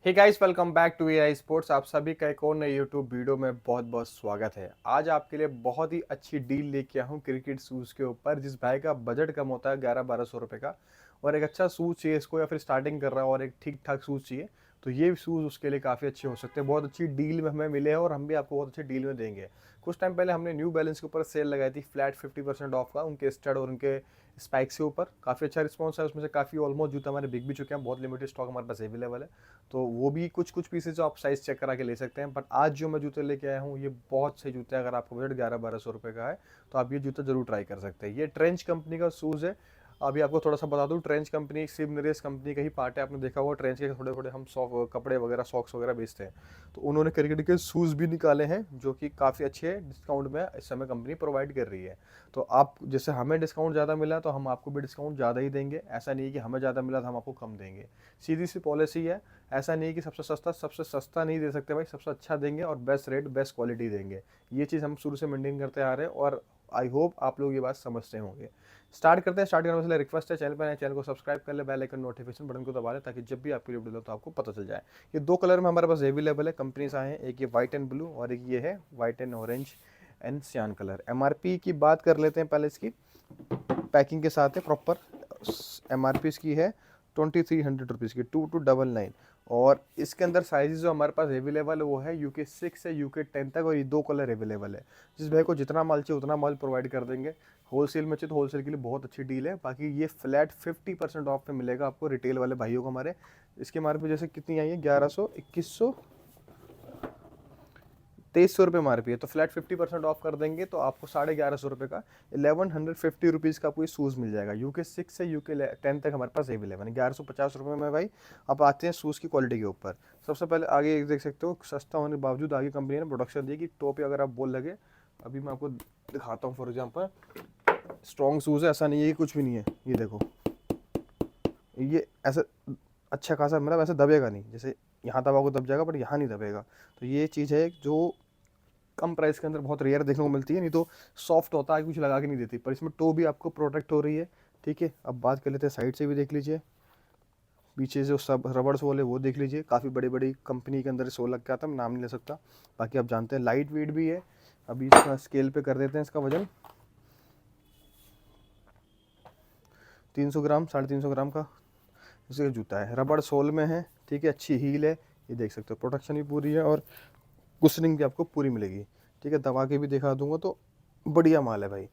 Hey guys, welcome back to AI sports. आप सभी का एक और नए यूट्यूब वीडियो में बहुत बहुत स्वागत है। आज आपके लिए बहुत ही अच्छी डील लेके आया हूँ क्रिकेट शूज़ के ऊपर। जिस भाई का बजट कम होता है 11-1200 रुपये का और एक अच्छा शूज़ चाहिए इसको, या फिर स्टार्टिंग कर रहा है और एक ठीक ठाक शूज़ चाहिए, तो ये शूज़ उसके लिए काफ़ी अच्छे हो सकते हैं। बहुत अच्छी डील में हमें मिले हैं और हम भी आपको बहुत अच्छी डील में देंगे। कुछ टाइम पहले हमने न्यू बैलेंस के ऊपर सेल लगाई थी, फ्लैट 50% ऑफ का, उनके स्टड और उनके स्पाइक्स के ऊपर। काफ़ी अच्छा रिस्पॉन्स है उसमें से, काफ़ी ऑलमोस्ट जूते हमारे बिक भी चुके हैं। बहुत लिमिटेड स्टॉक हमारे पास अवेलेबल है, तो वो भी कुछ कुछ पीसेज आप साइज़ चेक करा के ले सकते हैं। बट आज जो मैं जूते लेके आया हूँ ये बहुत सही जूते हैं। अगर आपका बजट 11-1200 रुपये का है तो आप ये जूता जरूर ट्राई कर सकते हैं। ये ट्रेंच कंपनी का शूज़ है। अभी आपको थोड़ा सा बता दूं, ट्रेंच कंपनी सिर्फ नरेश कंपनी का ही पार्ट है। आपने देखा होगा ट्रेंच के थोड़े थोड़े हम कपड़े वगैरह, सॉक्स वगैरह बेचते हैं। तो उन्होंने क्रिकेट के शूज़ भी निकाले हैं जो कि काफ़ी अच्छे डिस्काउंट में इस समय कंपनी प्रोवाइड कर रही है। तो आप जैसे हमें डिस्काउंट ज़्यादा मिला तो हम आपको भी डिस्काउंट ज़्यादा ही देंगे। ऐसा नहीं है कि हमें ज़्यादा मिला तो हम आपको कम देंगे। सीधी सी पॉलिसी है। ऐसा नहीं है कि सबसे सस्ता नहीं दे सकते भाई, सबसे अच्छा देंगे और बेस्ट रेट बेस्ट क्वालिटी देंगे। ये चीज़ हम शुरू से मेंटेन करते आ रहे हैं और आई होप आप लोग ये बात समझते होंगे। स्टार्ट करते हैं। स्टार्ट करने से रिक्वेस्ट है, चैनल पर नए चैनल को सब्सक्राइब कर ले, बेल आइकन नोटिफिकेशन बटन को दबा ले ताकि जब भी आपकी वीडियो डालो तो आपको पता चल जाए। ये दो कलर में हमारे पास अवेलेबल है, कंपनीज आए हैं। एक ये वाइट एंड ब्लू और एक ये है वाइट एंड ऑरेंज एंड सियान कलर। एमआरपी की बात कर लेते हैं पहले। इसकी पैकिंग के साथ है प्रॉपर। एमआरपी इसकी है 2300 रुपीज़ की, 2299। और इसके अंदर साइजेस जो हमारे पास अवेलेबल है वो है UK 6 से UK 10 तक, और ये दो कलर अवेलेबल है। जिस भाई को जितना माल चाहिए उतना माल प्रोवाइड कर देंगे। होलसेल में चाहिए तो होलसेल के लिए बहुत अच्छी डील है। बाकी ये फ्लैट 50% ऑफ पे मिलेगा आपको रिटेल वाले भाइयों को हमारे। इसके हमारे पे जैसे कितनी आई है, 1100, 2100, 2300 रुपये एमआरपी है, तो फ्लैट 50% ऑफ कर देंगे तो आपको 1150 रुपये का 1150 रुपीज़ का आपको ये शूज़ मिल जाएगा। UK 6 से UK 10 तक हमारे पास अवेलेबल है 1150 रुपये में भाई। अब आते हैं शूज़ की क्वालिटी के ऊपर। सबसे पहले आगे देख सकते हो, सस्ता होने के बावजूद आगे कंपनी ने प्रोडक्शन दी कि टॉप पे अगर आप बोल लगे। अभी मैं आपको दिखाता हूँ। फॉर एग्जाम्पल स्ट्रॉन्ग शूज़ है, ऐसा नहीं है कि कुछ भी नहीं है। ये देखो, ये ऐसा अच्छा खासा मतलब ऐसे दबेगा नहीं, जैसे यहाँ दबाओगे दब जाएगा बट यहाँ नहीं दबेगा। तो ये चीज़ है जो कम प्राइस के अंदर बहुत रेयर देखने को मिलती है। नहीं तो सॉफ्ट होता है, कुछ लगा के नहीं देती, पर इसमें टो भी आपको प्रोटेक्ट हो रही है। ठीक है, अब बात कर लेते हैं साइड से भी देख लीजिए। पीछे जो सब रबड़ सोल है वो देख लीजिए। काफ़ी बड़ी बड़ी कंपनी के अंदर सोल लग के आता है, मैं नाम नहीं ले सकता। बाकी आप जानते हैं लाइट वेट भी है। अभी इसका स्केल पे कर देते हैं। इसका वजन 300 ग्राम, 350 ग्राम का इसका जूता है। रबड़ सोल में है, ठीक है, अच्छी हील है। ये देख सकते हो, प्रोटेक्शन भी पूरी है और कुशनिंग भी आपको पूरी मिलेगी। ठीक है, दबा के भी दिखा दूंगा तो बढ़िया माल है भाई।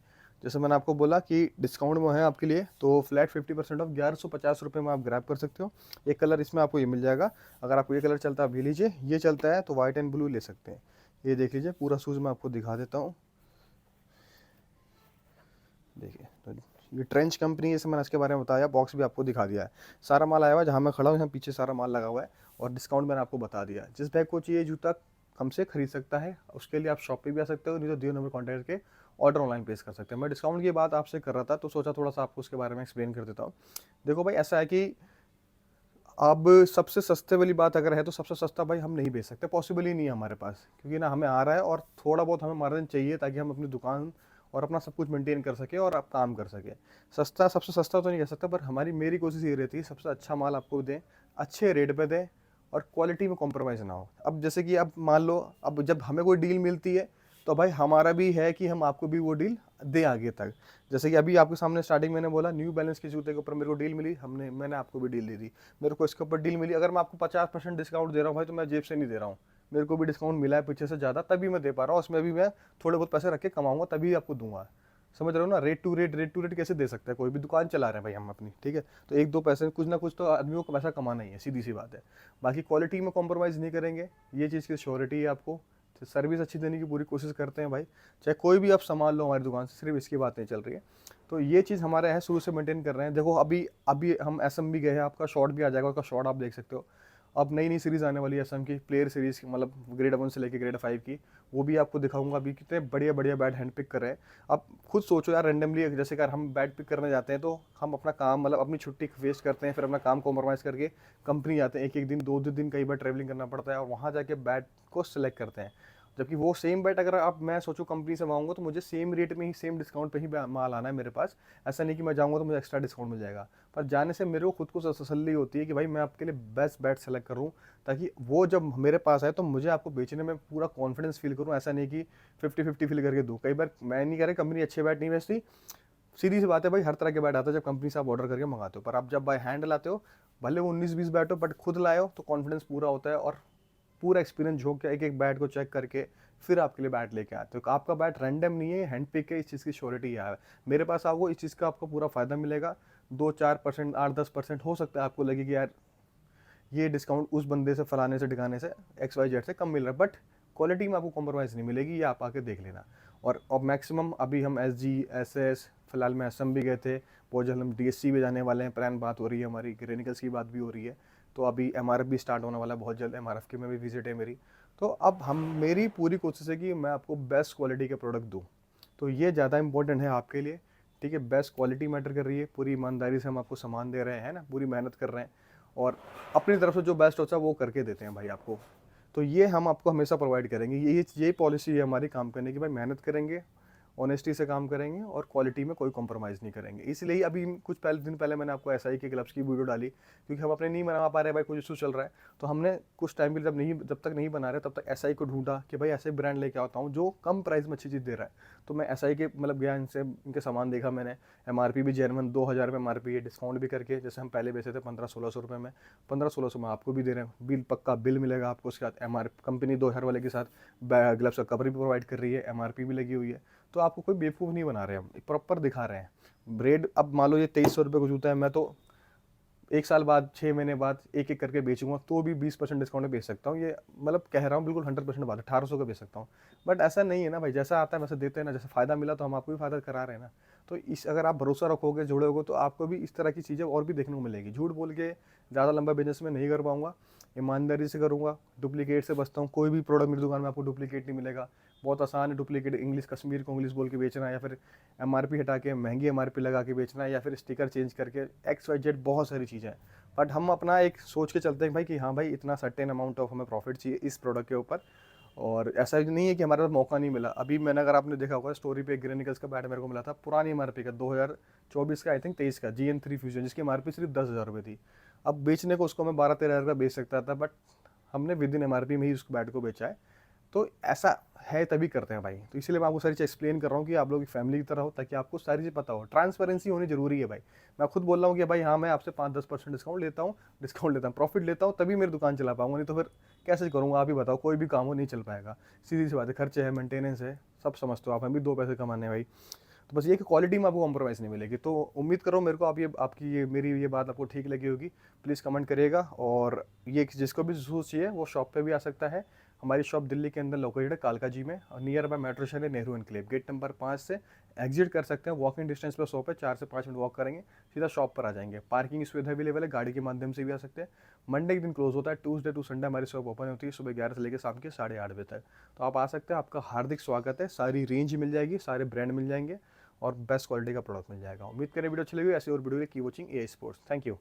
जैसे मैंने आपको बोला कि डिस्काउंट में है आपके लिए, तो फ्लैट 50% ऑफ 1150 रुपये में आप ग्रैब कर सकते हो। एक कलर इसमें आपको ये मिल जाएगा। अगर आपको ये कलर चलता है आप ये लीजिए, ये चलता है तो वाइट एंड ब्लू ले सकते हैं। ये देख लीजिए, पूरा शूज़ मैं आपको दिखा देता हूँ। देखिए, तो ये ट्रेंच कंपनी है, जैसे मैंने इसके बारे में बताया। बॉक्स भी आपको दिखा दिया है। सारा माल आया हुआ है, जहाँ मैं खड़ा हूँ यहाँ पीछे सारा माल लगा हुआ है। और डिस्काउंट मैंने आपको बता दिया। जिस बैग को चाहिए जूता हमसे खरीद सकता है, उसके लिए आप शॉप पे भी आ सकते हो, नहीं तो दिए नंबर कॉन्टैक्ट करके ऑर्डर ऑनलाइन प्लेस कर सकते हैं। मैं डिस्काउंट की बात आपसे कर रहा था तो सोचा थोड़ा सा आपको उसके बारे में एक्सप्लेन कर देता हूँ। देखो भाई, ऐसा है कि अब सबसे सस्ते वाली बात अगर है तो सबसे सस्ता भाई हम नहीं बेच सकते, पॉसिबल ही नहीं है हमारे पास, क्योंकि ना हमें आ रहा है और थोड़ा बहुत हमें मार्जिन चाहिए ताकि हम अपनी दुकान और अपना सब कुछ मेंटेन कर सके और आप काम कर सके। सस्ता, सबसे सस्ता तो नहीं कह सकता, पर हमारी मेरी कोशिश ये रहती है सबसे अच्छा माल आपको दें, अच्छे रेट पे दें और क्वालिटी में कॉम्प्रोमाइज़ ना हो। अब जैसे कि अब मान लो, अब जब हमें कोई डील मिलती है तो भाई हमारा भी है कि हम आपको भी वो डील दें आगे तक। जैसे कि अभी आपके सामने स्टार्टिंग मैंने बोला, न्यू बैलेंस के जूते के ऊपर मेरे को डील मिली, मैंने आपको भी डील दे दी। मेरे को इसके ऊपर डील मिली, अगर मैं आपको 50% डिस्काउंट दे रहा हूँ भाई तो मैं जेब से नहीं दे रहा हूँ। मेरे को भी डिस्काउंट मिला है पीछे से ज़्यादा, तभी मैं दे पा रहा हूँ। उसमें भी मैं थोड़े बहुत पैसे रख के कमाऊंगा तभी आपको दूंगा। समझ रहे हो ना? रेट टू रेट कैसे दे सकता है? कोई भी दुकान चला रहे हैं भाई हम अपनी, ठीक है, तो एक दो पैसे कुछ ना कुछ तो आदमियों को पैसा कमाना ही है, सीधी सी बात है। बाकी क्वालिटी में कॉम्प्रोमाइज़ नहीं करेंगे, ये चीज़ की श्योरिटी है आपको। सर्विस अच्छी देने की पूरी कोशिश करते हैं भाई। चाहे कोई भी आप सामान लो हमारी दुकान से, सिर्फ इसकी बात नहीं चल रही है। तो ये चीज़ हमारे यहाँ शुरू से मेंटेन कर रहे हैं। देखो, अभी अभी हम SM भी गए हैं, आपका शॉर्ट भी आ जाएगा, उसका शॉर्ट आप देख सकते हो। अब नई नई सीरीज़ आने वाली है SM की, प्लेयर सीरीज़ की, मतलब ग्रेड 1 से लेकर ग्रेड 5 की। वो भी आपको दिखाऊंगा। अभी कितने बढ़िया बढ़िया बैट हैंड पिक कर रहे हैं। आप खुद सोचो यार, रेंडमली जैसे अगर हम बैट पिक करने जाते हैं तो हम अपना काम, मतलब अपनी छुट्टी वेस्ट करते हैं, फिर अपना काम कॉम्प्रोमाइज़ करके कंपनी जाते हैं। एक एक दिन, दो दो दिन कई बार ट्रैवलिंग करना पड़ता है और वहाँ जाके बैट को सिलेक्ट करते हैं। जबकि वो सेम बैट अगर आप मैं सोचूँ कंपनी से मंगाऊँगा तो मुझे सेम रेट में ही सेम डिस्काउंट पे ही माल आना है मेरे पास। ऐसा नहीं कि मैं जाऊँगा तो मुझे एक्स्ट्रा डिस्काउंट मिल जाएगा। पर जाने से मेरे को खुद को तसल्ली होती है कि भाई मैं आपके लिए बेस्ट बैट सेलेक्ट करूँ, ताकि वो जब मेरे पास आए तो मुझे आपको बेचने में पूरा कॉन्फिडेंस फील करूँ। ऐसा नहीं कि 50-50 फील करके दूँ। कई बार मैं नहीं कह रहा कंपनी अच्छे बैट नहीं बेचती, सीधी सी बात है भाई, हर तरह के बैट आता है जब कंपनी से आप ऑर्डर करके मंगाते हो। पर आप जब बाय हैंड लाते हो, भले वो 19-20 बैट हो, बट खुद लाए हो तो कॉन्फिडेंस पूरा होता है और पूरा एक्सपीरियंस झोंक के एक एक बैट को चेक करके फिर आपके लिए बैट लेके आते हो। आपका बैट रैंडम नहीं है, हैंड पिक है, इस चीज़ की श्योरिटी है। मेरे पास आओगे इस चीज़ का आपको पूरा फायदा मिलेगा। 2-4%, 8-10% हो सकता है आपको लगे कि यार ये डिस्काउंट उस बंदे से, फलाने से, ठिकाने से, XYZ से कम मिल रहा है, बट क्वालिटी में आपको कॉम्प्रोमाइज़ नहीं मिलेगी, ये आप आके देख लेना। और अब मैक्सिमम अभी हम SG, SS, फिलहाल में SM भी गए थे, बहुत जल्द हम DSC भी जाने वाले हैं। प्लान बात हो रही है हमारी, ग्रेनिकल्स की बात भी हो रही है। तो अभी MRF भी स्टार्ट होने वाला है बहुत जल्द, MRF की में भी विजिट है मेरी। तो अब हम मेरी पूरी कोशिश है कि मैं आपको बेस्ट क्वालिटी के प्रोडक्ट दूँ। तो ये ज़्यादा इंपॉर्टेंट है आपके लिए, ठीक है। बेस्ट क्वालिटी मैटर कर रही है, पूरी ईमानदारी से हम आपको सामान दे रहे हैं ना, पूरी मेहनत कर रहे हैं और अपनी तरफ से जो बेस्ट होता है वो करके देते हैं भाई आपको। तो ये हम आपको हमेशा प्रोवाइड करेंगे। ये पॉलिसी है हमारी काम करने की, भाई मेहनत करेंगे, ऑनेस्टी से काम करेंगे और क्वालिटी में कोई कॉम्प्रोमाइज़ नहीं करेंगे। इसलिए ही अभी कुछ दिन पहले मैंने आपको SI के ग्लव्स की वीडियो डाली, क्योंकि हम अपने नहीं बना पा रहे भाई, कुछ इशू चल रहा है। तो हमने कुछ टाइम के लिए जब तक नहीं बना रहे तब तक SI को ढूंढा कि भाई ऐसे ब्रांड लेके आता हूँ जो कम प्राइस में अच्छी चीज़ दे रहा है। तो मैं SI के मतलब गया, इनसे इनके सामान देखा मैंने। MRP भी जेन्युइन 2000 रुपये MRP है, डिस्काउंट भी करके जैसे हम पहले बेचे थे 1500-1600 रुपये में, 1500-1600 में आपको भी दे रहे हैं। बिल पक्का बिल मिलेगा आपको, उसके साथ MRP कंपनी 2000 वाले के साथ ग्लव्स का कवर भी प्रोवाइड कर रही है, MRP भी लगी हुई है। तो आपको कोई बेवकूफ़ नहीं बना रहे, हम प्रॉपर दिखा रहे हैं। ब्रेड अब मान लो ये 2300 रुपये का जूता है, मैं तो 1 साल बाद, 6 महीने बाद एक एक करके बेचूंगा तो भी 20% डिस्काउंट में बेच सकता हूँ। ये मतलब कह रहा हूँ बिल्कुल 100% बात है, 1800 का बेच सकता हूँ। बट ऐसा नहीं है ना भाई, जैसा आता है वैसे देते हैं ना, जैसे फ़ायदा मिला तो हम आपको भी फ़ायदा करा रहे हैं ना। तो इस अगर आप भरोसा रखोगे, जुड़ोगे, तो आपको भी इस तरह की चीज़ें और भी देखने को मिलेगी। झूठ बोल के ज़्यादा लंबा बिजनेस में नहीं कर पाऊंगा, ईमानदारी से करूँगा, डुप्लीकेट से बचता हूँ। कोई भी प्रोडक्ट मेरी दुकान में आपको डुप्लीकेट नहीं मिलेगा। बहुत आसान है डुप्लीकेट, इंग्लिश कश्मीर को इंग्लिश बोल के बेचना, या फिर MRP हटा के महंगी MRP लगा के बेचना, या फिर स्टिकर चेंज करके, XYZ बहुत सारी चीज़ें हैं। बट हम अपना एक सोच के चलते हैं भाई कि हाँ भाई इतना सर्टेन अमाउंट ऑफ हमें प्रॉफिट चाहिए इस प्रोडक्ट के ऊपर। और ऐसा नहीं है कि हमारे पास मौका नहीं मिला। अभी मैंने, अगर आपने देखा होगा स्टोरी पे, ग्रेनिकल्स का बैट मेरे को मिला था पुरानी MRP का, 2024 का, आई थिंक 23 का, GN3 फ्यूजन, जिसकी MRP सिर्फ 10,000 रुपये थी। अब बेचने को उसको मैं 12-13 हज़ार का बेच सकता था, बट हमने विद इन MRP में ही उस बैट को बेचा है। तो ऐसा है, तभी करते हैं भाई। तो इसलिए मैं आपको सारी चीज़ एक्सप्लेन कर रहा हूँ कि आप लोग फैमिली की तरह हो, ताकि आपको सारी चीज़ पता हो। ट्रांसपेरेंसी होनी जरूरी है भाई। मैं खुद बोल रहा हूँ कि भाई हाँ, मैं आपसे 5-10% डिस्काउंट लेता हूँ, प्रॉफिट लेता हूँ, तभी मेरी दुकान चला पाऊंगा, नहीं तो फिर कैसे करूँगा? आप ही बताओ, कोई भी काम हो नहीं चल पाएगा। सीधी सी बात है, खर्चे है, मेंटेनेंस है, सब समझते हो आप, हम भी 2 पैसे कमाने हैं भाई। तो बस ये कि क्वालिटी में आपको कॉम्प्रोमाइज़ नहीं मिलेगी। तो उम्मीद करो मेरे को आप ये आपकी ये मेरी ये बात आपको ठीक लगी होगी। प्लीज़ कमेंट करिएगा। और ये जिसको भी शूज़ चाहिए वो शॉप पे भी आ सकता है। हमारी शॉप दिल्ली के अंदर लोकेटेड है, कालका जी में, और नियर बाय मेट्रो स्टेशन है, नेहरू एनक्लेव, गेट नंबर 5 से एग्जिट कर सकते हैं। वॉकिंग डिस्टेंस पर शॉप है, 4 से 5 मिनट वॉक करेंगे सीधा शॉप पर आ जाएंगे। पार्किंग सुविधा अवेलेबल है, गाड़ी के माध्यम से भी आ सकते हैं। मंडे के दिन क्लोज होता है, ट्यूसडे टू संडे हमारी शॉप ओपन होती है सुबह 11 से लेकर शाम के 8:30 बजे तक। तो आप आ सकते हैं, आपका हार्दिक स्वागत है। सारी रेंज मिल जाएगी, सारे ब्रांड मिल जाएंगे और बेस्ट क्वालिटी का प्रोडक्ट मिल जाएगा। उम्मीद करें वीडियो अच्छी लगी। ऐसे और वीडियो की watching AI sports. Thank you.